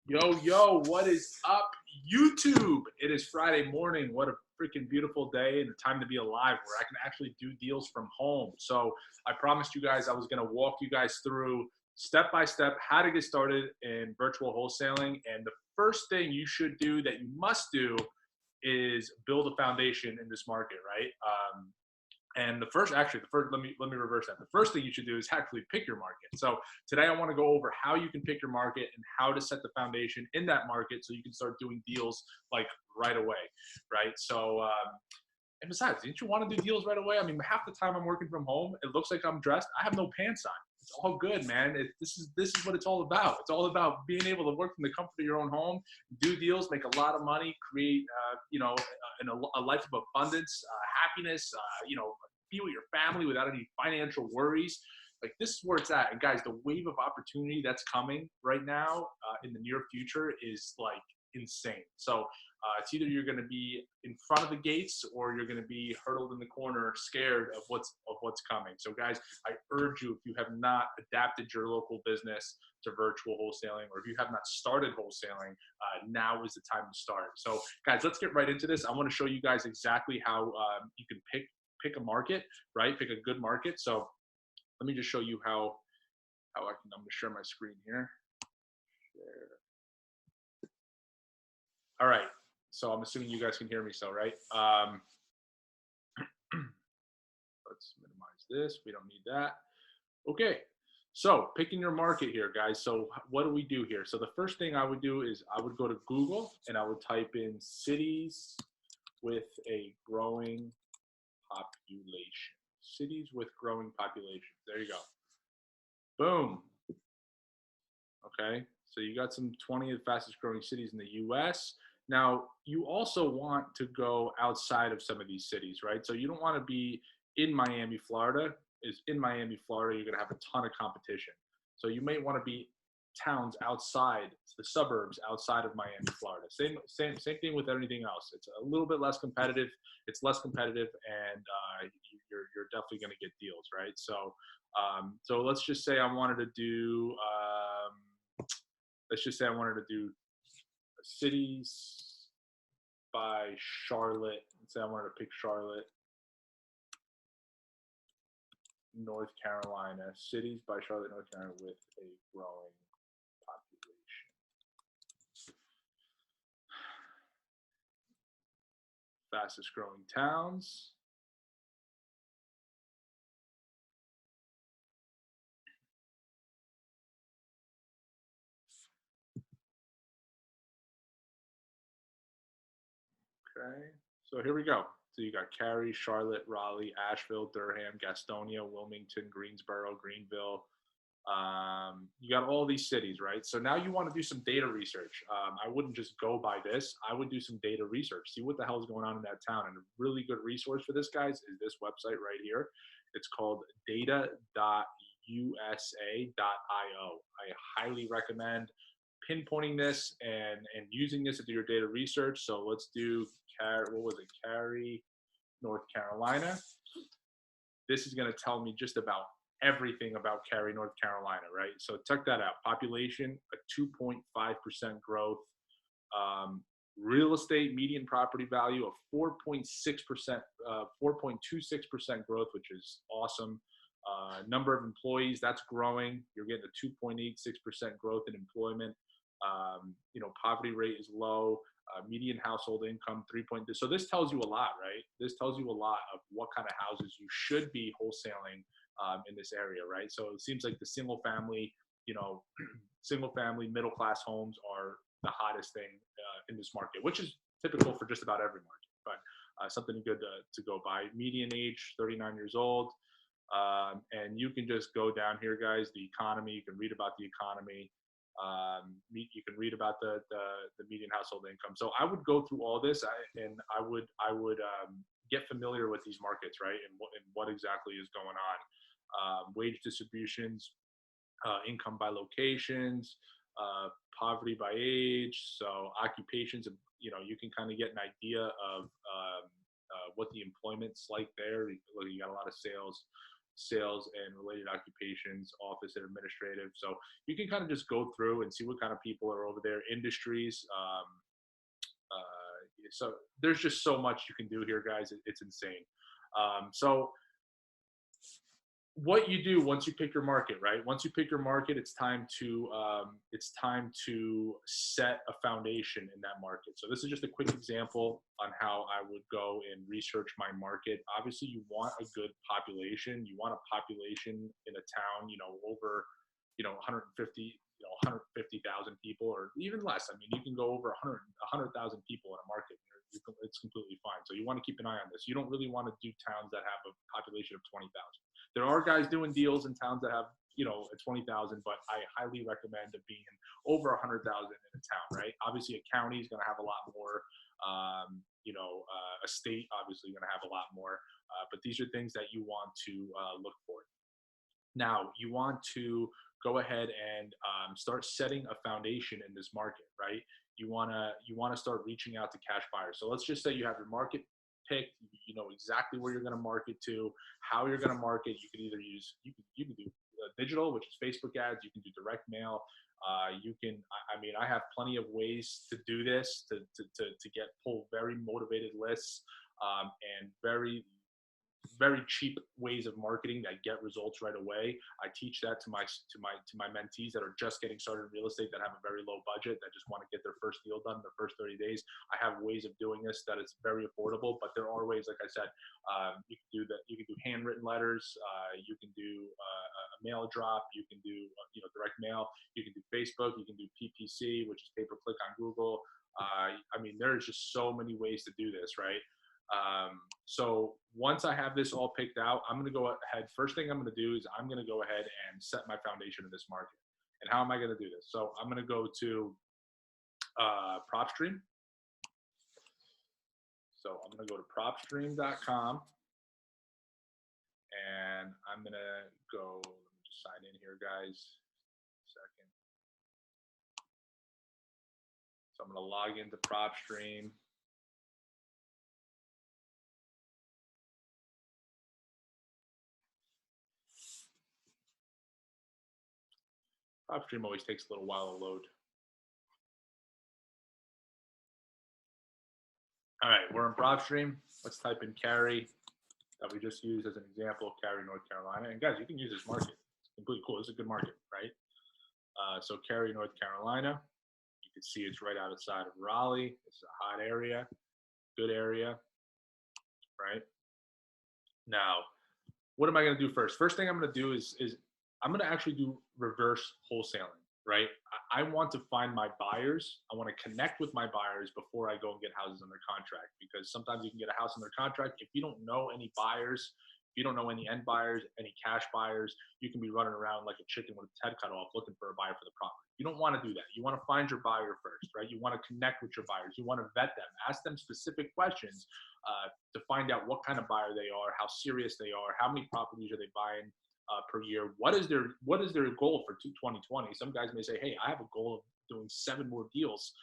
Yo, what is up, YouTube? It is Friday morning. What a freaking beautiful day and a time to be alive where I can actually do deals from home. So, I promised you guys I was going to walk you guys through step by step how to get started in virtual wholesaling. And the first thing you should do that you must do is build a foundation in this market, right? And let me reverse that. The first thing you should do is actually pick your market. So today I want to go over how you can pick your market and how to set the foundation in that market so you can start doing deals like right away, right? And besides, didn't you want to do deals right away? I mean, half the time I'm working from home, it looks like I'm dressed. I have no pants on. It's all good, man. This is what it's all about. It's all about being able to work from the comfort of your own home, do deals, make a lot of money, create, a life of abundance, happiness. Be with your family without any financial worries. Like this is where it's at. And guys, the wave of opportunity that's coming right now in the near future is like insane. So it's either you're going to be in front of the gates or you're going to be hurtled in the corner, scared of what's coming. So, guys, I urge you, if you have not adapted your local business to virtual wholesaling, or if you have not started wholesaling, now is the time to start. So, guys, let's get right into this. I want to show you guys exactly how you can pick a market, right? Pick a good market. So, let me just show you how I'm going to share my screen here. Share. All right. So I'm assuming you guys can hear me, so right? Let's minimize this. We don't need that. Okay. So picking your market here, guys. So what do we do here? So the first thing I would do is I would go to Google and I would type in cities with a growing population. Cities with growing populations. There you go. Boom. Okay. So you got some 20 of the fastest growing cities in the US. Now, you also want to go outside of some of these cities, right? So you don't want to be in Miami, Florida. In Miami, Florida, you're going to have a ton of competition. So you may want to be towns outside, the suburbs outside of Miami, Florida. Same thing with everything else. It's a little bit less competitive. It's less competitive, and you're definitely going to get deals, right? So let's just say I wanted to do. Let's just say I wanted to do cities by Charlotte. Let's say I wanted to pick Charlotte, North Carolina. Cities by Charlotte, North Carolina with a growing population. Fastest growing towns. Okay, so here we go. So you got Cary, Charlotte, Raleigh, Asheville, Durham, Gastonia, Wilmington, Greensboro, Greenville. You got all these cities, right? So now you want to do some data research. I wouldn't just go by this. I would do some data research. See what the hell is going on in that town. And a really good resource for this, guys, is this website right here. It's called data.usa.io. I highly recommend pinpointing this and using this to do your data research. So let's do Cary, North Carolina. This is going to tell me just about everything about Cary, North Carolina, right? So check that out. Population, a 2.5% growth. Real estate median property value of 4.6%, 4.26% growth, which is awesome. Number of employees, that's growing. You're getting a 2.86% growth in employment. Poverty rate is low. Median household income 3. So this tells you a lot, right? This tells you a lot of what kind of houses you should be wholesaling in this area, right? So it seems like the single family middle class homes are the hottest thing in this market, which is typical for just about every market, but something good to go by. Median age 39 years old. And you can just go down here, guys. The economy, you can read about the economy. You can read about the median household income. So I would go through all this, and I would get familiar with these markets, right? And what exactly is going on. Wage distributions, income by locations, poverty by age, so occupations. You can kind of get an idea of what the employment's like there. You got a lot of sales. sales and related occupations, office and administrative. So you can kind of just go through and see what kind of people are over there, industries. So there's just so much you can do here, guys. It's insane. So what you do once you pick your market, right? Once you pick your market, it's time to set a foundation in that market. So this is just a quick example on how I would go and research my market. Obviously, you want a good population. You want a population in a town, over, 150, 150,000 people, or even less. I mean, you can go over 100,000 people in a market. It's completely fine. So you want to keep an eye on this. You don't really want to do towns that have a population of 20,000. There are guys doing deals in towns that have, 20,000, but I highly recommend it being over 100,000 in a town, right? Obviously, a county is going to have a lot more. A state obviously going to have a lot more. But these are things that you want to look for. Now, you want to go ahead and start setting a foundation in this market, right? You wanna start reaching out to cash buyers. So let's just say you have your market picked. You know exactly where you're going to market to, how you're going to market. You can either use you can do digital, which is Facebook ads. You can do direct mail. I have plenty of ways to do this to pull very motivated lists and very cheap ways of marketing that get results right away. I teach that to my mentees that are just getting started in real estate, that have a very low budget, that just want to get their first deal done in the first 30 days. I have ways of doing this that is very affordable, but there are ways, like I said, you can do that. You can do handwritten letters. You can do a mail drop. You can do direct mail. You can do Facebook. You can do PPC, which is pay per click on Google. There's just so many ways to do this, right? So once I have this all picked out, I'm going to go ahead. First thing I'm going to do is I'm going to go ahead and set my foundation in this market. And how am I going to do this? So I'm going to go to PropStream. So I'm going to go to propstream.com and I'm going to go, let me just sign in here, guys. Second. So I'm going to log into PropStream. PropStream always takes a little while to load. All right, we're in PropStream. Let's type in Cary that we just used as an example, Cary, North Carolina. And guys, you can use this market. It's completely cool. It's a good market, right? So Cary, North Carolina. You can see it's right outside of Raleigh. It's a hot area, good area, right? Now, what am I going to do first? First thing I'm going to do is I'm going to actually do reverse wholesaling, right? I want to find my buyers. I want to connect with my buyers before I go and get houses under contract, because sometimes you can get a house under contract. If you don't know any buyers, if you don't know any end buyers, any cash buyers, you can be running around like a chicken with its head cut off looking for a buyer for the property. You don't want to do that. You want to find your buyer first, right? You want to connect with your buyers. You want to vet them, ask them specific questions to find out what kind of buyer they are, how serious they are, how many properties are they buying per year. What is their goal for 2020? Some guys may say, hey, I have a goal of doing 7 more deals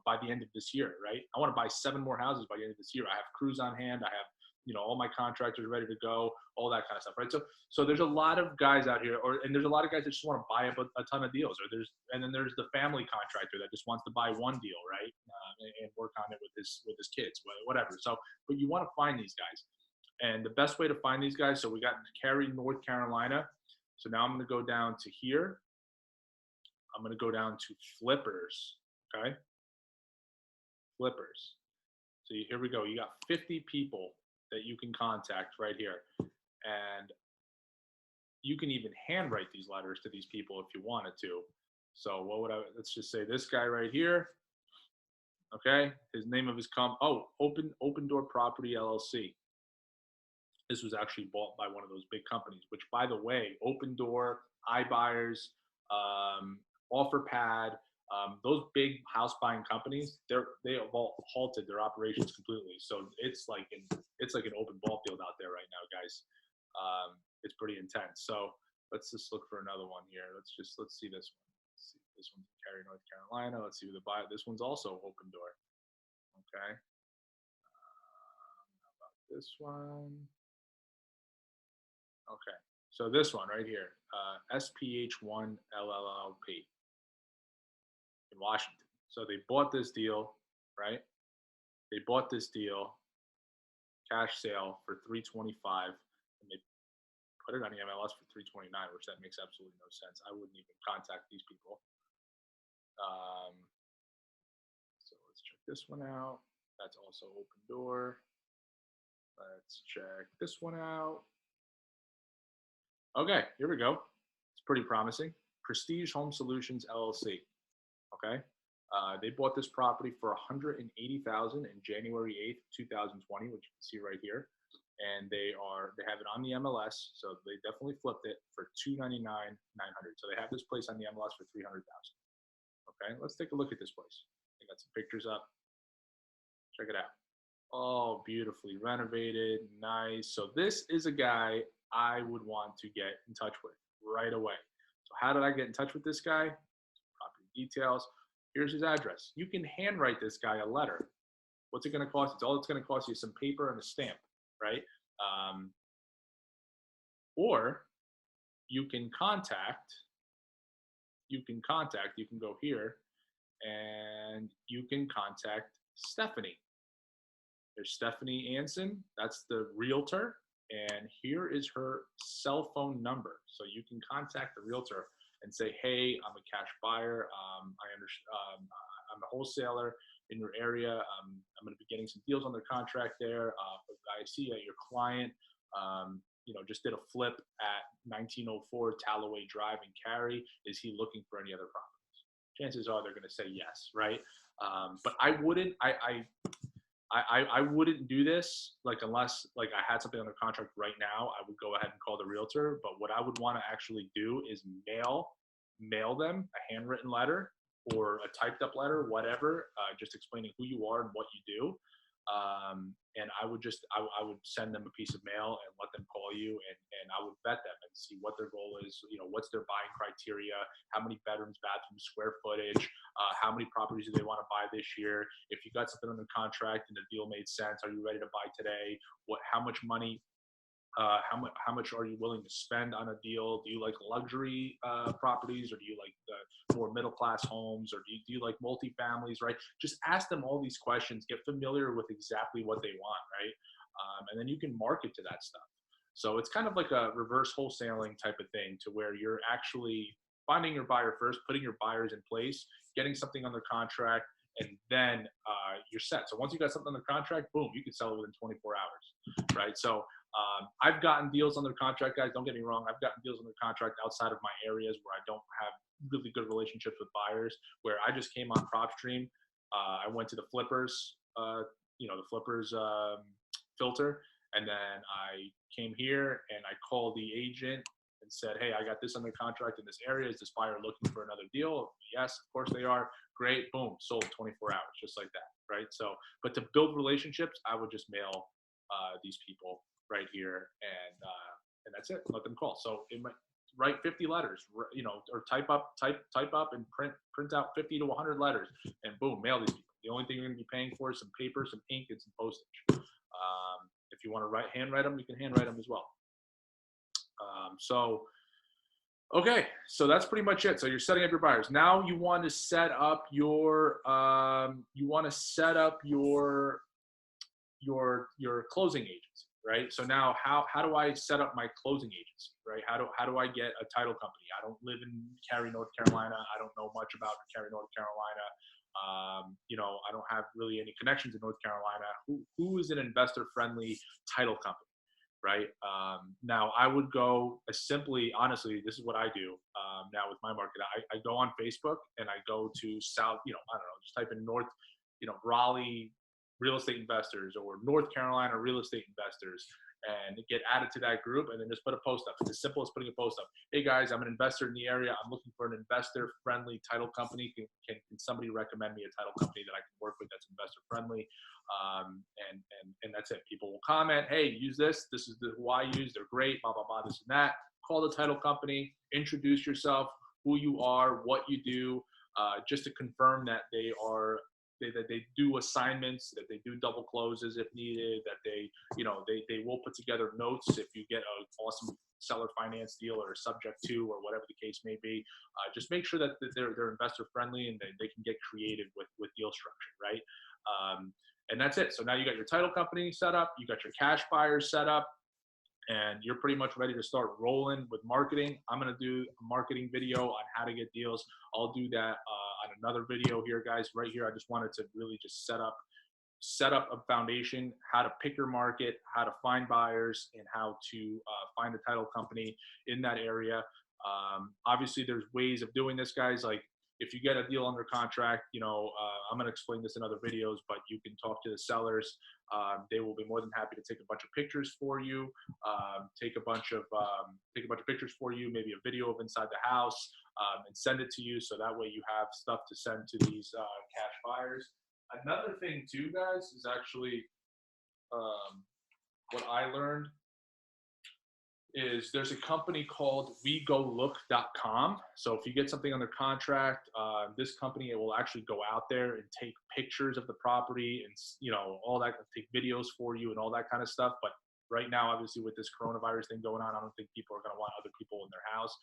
by the end of this year, right? I want to buy 7 more houses by the end of this year. I have crews on hand. I have all my contractors ready to go, all that kind of stuff, right? So there's a lot of guys out here, and there's a lot of guys that just want to buy up a ton of deals, and then there's the family contractor that just wants to buy one deal, right, and work on it with his kids, whatever. So, but you want to find these guys. And the best way to find these guys, so we got Cary, North Carolina. So now I'm going to go down to here. I'm going to go down to flippers, okay? Flippers. So here we go. You got 50 people that you can contact right here. And you can even handwrite these letters to these people if you wanted to. So let's just say this guy right here, okay? His name of his Open Door Property LLC. This was actually bought by one of those big companies, which, by the way, Open Door, iBuyers, OfferPad, those big house buying companies, they have all halted their operations completely. So it's like an open ball field out there right now, guys. It's pretty intense. So let's just look for another one here. Let's see this one. Let's see, this one's Cary, North Carolina. Let's see who the buyer. This one's also Open Door. Okay. How about this one? Okay. So this one right here, SPH1 LLLP in Washington. So they bought this deal, right? They bought this deal, cash sale for 325, and they put it on the MLS for 329, which that makes absolutely no sense. I wouldn't even contact these people. So let's check this one out. That's also open door. Let's check this one out. Okay, here we go. It's pretty promising. Prestige Home Solutions LLC. Okay, they bought this property for $180,000 in January 8th, 2020, which you can see right here. And they have it on the MLS, so they definitely flipped it for $299,900. So they have this place on the MLS for $300,000. Okay, let's take a look at this place. I got some pictures up. Check it out. Oh, beautifully renovated, nice. So this is a guy I would want to get in touch with right away. So how did I get in touch with this guy? Property details. Here's his address. You can handwrite this guy a letter. What's it going to cost? All it's going to cost you is some paper and a stamp, right? Or you can go here and you can contact Stephanie. There's Stephanie Anson. That's the realtor. And here is her cell phone number. So you can contact the realtor and say, hey, I'm a cash buyer. I'm a wholesaler in your area. I'm going to be getting some deals under contract there. I see that your client, just did a flip at 1904 Talloway Drive in Cary. Is he looking for any other properties? Chances are they're going to say yes, right? But I wouldn't. I wouldn't do this unless I had something under contract right now. I would go ahead and call the realtor. But what I would want to actually do is mail them a handwritten letter or a typed up letter, whatever, just explaining who you are and what you do. And I would send them a piece of mail and let them call you, and I would vet them and see what their goal is, what's their buying criteria, how many bedrooms, bathrooms, square footage, how many properties do they want to buy this year? If you got something under contract and the deal made sense, are you ready to buy today? How much money? How much are you willing to spend on a deal? Do you like luxury properties, or do you like the more middle class homes, or do you like multifamilies, right? Just ask them all these questions, get familiar with exactly what they want, right? And then you can market to that stuff. So it's kind of like a reverse wholesaling type of thing, to where you're actually finding your buyer first, putting your buyers in place, getting something under contract, and then you're set. So once you got something under contract, boom, you can sell it within 24 hours, right? So I've gotten deals under contract, guys. Don't get me wrong. I've gotten deals under contract outside of my areas where I don't have really good relationships with buyers, where I just came on PropStream. I went to the flippers, filter, and then I came here and I called the agent and said, hey, I got this under contract in this area. Is this buyer looking for another deal? Yes, of course they are. Great, boom, sold 24 hours, just like that, right? So, but to build relationships, I would just mail these people right here, and that's it. Let them call. So it might write 50 letters, or type up and print out 50 to 100 letters, and boom, mail these people. The only thing you're going to be paying for is some paper, some ink, and some postage. If you want to handwrite them, you can handwrite them as well. Okay, so that's pretty much it. So you're setting up your buyers. Now you want to set up your your closing agency, right? So now how do I set up my closing agency, right? How do I get a title company? I don't live in Cary, North Carolina. I don't know much about Cary, North Carolina. I don't have really any connections in North Carolina. Who is an investor-friendly title company, right? Now I would go honestly, this is what I do now with my market. I go on Facebook and I go to South, I don't know, just type in North, Raleigh real estate investors or North Carolina real estate investors, and get added to that group, and then just put a post up. It's as simple as putting a post up. Hey guys, I'm an investor in the area. I'm looking for an investor-friendly title company. Can somebody recommend me a title company that I can work with that's investor-friendly? And that's it. People will comment, hey, use this. This is who I use. They're great, blah, blah, blah, this and that. Call the title company, introduce yourself, who you are, what you do, just to confirm that they do assignments, that they do double closes if needed, that they will put together notes if you get an awesome seller finance deal or subject to or whatever the case may be. Just make sure that they're investor friendly and they can get creative with deal structure, right? And that's it. So now you got your title company set up, you got your cash buyers set up, and you're pretty much ready to start rolling with marketing. I'm going to do a marketing video on how to get deals. I'll do that on another video here, guys. Right here, I just wanted to really just set up a foundation, how to pick your market, how to find buyers, and how to find a title company in that area. Obviously, there's ways of doing this, guys. Like if you get a deal under contract, I'm going to explain this in other videos, but you can talk to the sellers. They will be more than happy to take a bunch of pictures for you, take a bunch of pictures for you, maybe a video of inside the house, and send it to you. So that way you have stuff to send to these cash buyers. Another thing too, guys, is actually what I learned is there's a company called wegolook.com. So if you get something under contract, this company, it will actually go out there and take pictures of the property and, all that, take videos for you and all that kind of stuff. But right now, obviously with this coronavirus thing going on, I don't think people are going to want other people in their house.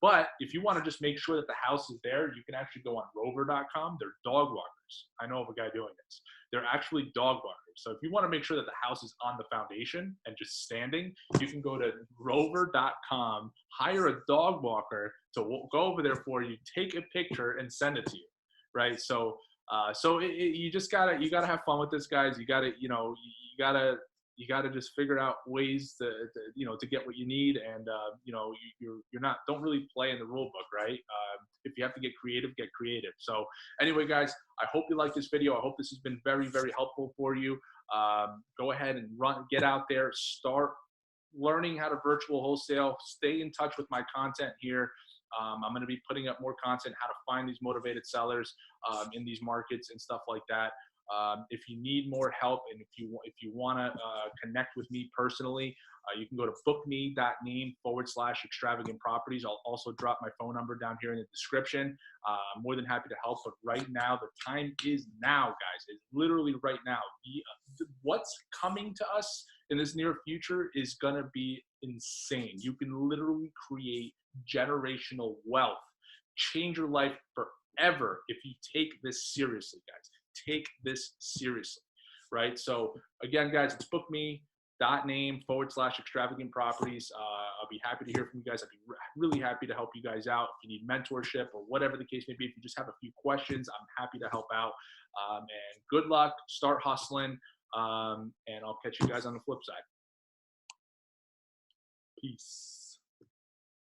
But if you want to just make sure that the house is there, you can actually go on rover.com. They're dog walkers. I know of a guy doing this. They're actually dog walkers. So if you want to make sure that the house is on the foundation and just standing, you can go to rover.com, hire a dog walker to go over there for you, take a picture and send it to you. Right. So, you just gotta have fun with this, guys. You gotta just figure out ways to get what you need, and don't really play in the rule book, right? If you have to get creative, get creative. So anyway, guys, I hope you like this video. I hope this has been very, very helpful for you. Go ahead and get out there, start learning how to virtual wholesale. Stay in touch with my content here. I'm going to be putting up more content, how to find these motivated sellers in these markets and stuff like that. If you need more help and if you want to connect with me personally, you can go to bookme.name /extravagantproperties. I'll also drop my phone number down here in the description. I'm more than happy to help, but right now, the time is now, guys. It's literally right now. What's coming to us in this near future is going to be insane. You can literally create generational wealth, change your life forever if you take this seriously, guys. Take this seriously, right? So again, guys, it's bookme.name /extravagantproperties. I'll be happy to hear from you guys. I'd be really happy to help you guys out. If you need mentorship or whatever the case may be, if you just have a few questions, I'm happy to help out. And good luck, start hustling, and I'll catch you guys on the flip side. Peace.